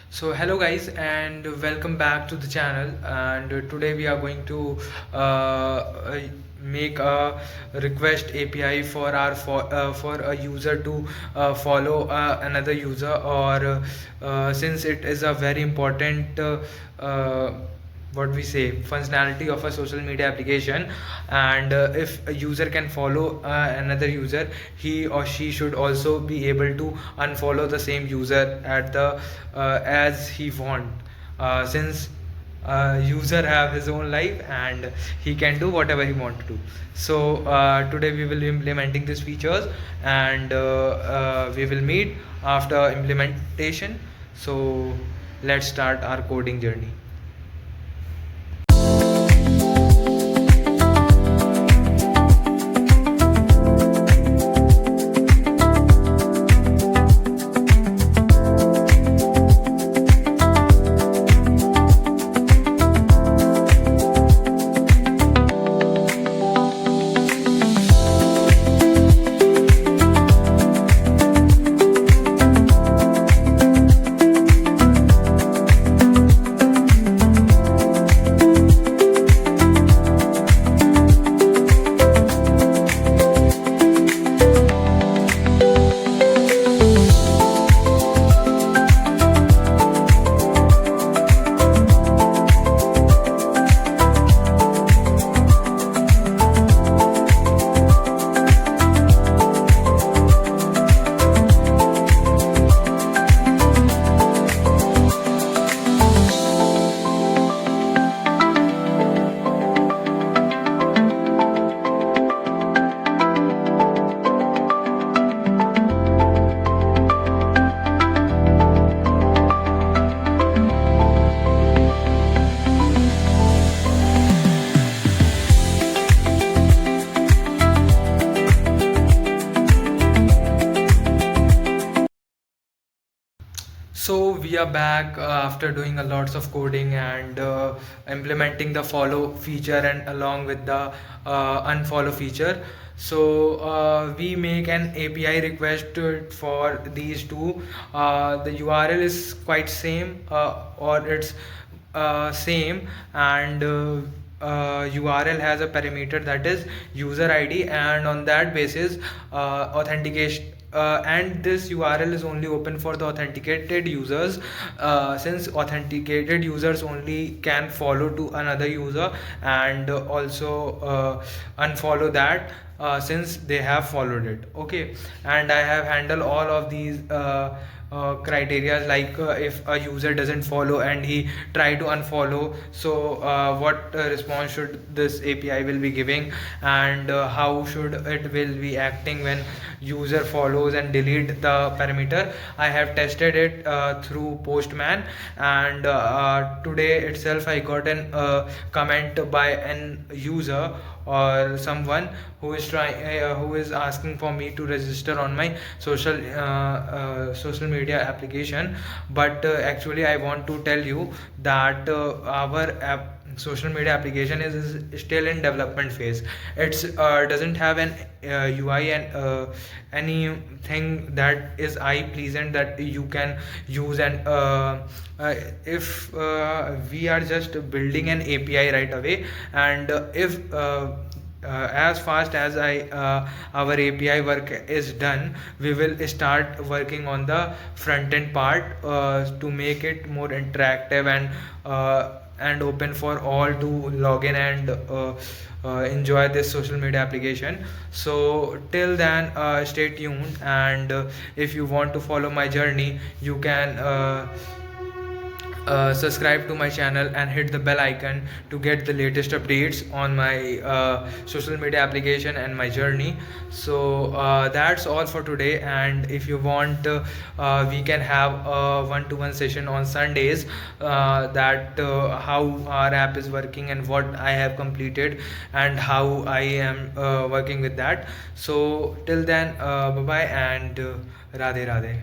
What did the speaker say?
So hello guys and welcome back to the channel, and today we are going to make a request API for for a user to follow another user, or since it is a very important uh, what we say functionality of a social media application, and if a user can follow another user, he or she should also be able to unfollow the same user at the as he want, since user have his own life and he can do whatever he want to do. So today we will be implementing these features, and we will meet after implementation. So let's start our coding journey. So we are back after doing a lots of coding and implementing the follow feature and along with the unfollow feature. So we make an API request for these two. The URL is quite same, or it's same, and URL has a parameter that is user ID, and on that basis authentication, and this URL is only open for the authenticated users, since authenticated users only can follow to another user and also unfollow that since they have followed it. Okay, and I have handled all of these criteria, like if a user doesn't follow and he try to unfollow, so what response should this API will be giving, and how should it will be acting when user follows and delete the parameter. I have tested it through Postman, and today itself I got an comment by an user or someone who is trying who is asking for me to register on my social media application. But actually I want to tell you that our social media application is still in development phase. It's doesn't have an UI and anything that is eye pleasant that you can use, and if we are just building an API right away, and if as fast as our API work is done, we will start working on the front end part to make it more interactive and open for all to log in and enjoy this social media application. So till then, stay tuned, and if you want to follow my journey, you can subscribe to my channel and hit the bell icon to get the latest updates on my social media application and my journey. So that's all for today, and if you want, we can have a one-to-one session on Sundays, that how our app is working and what I have completed and how I am working with that. So till then, bye bye, and Radhe Radhe.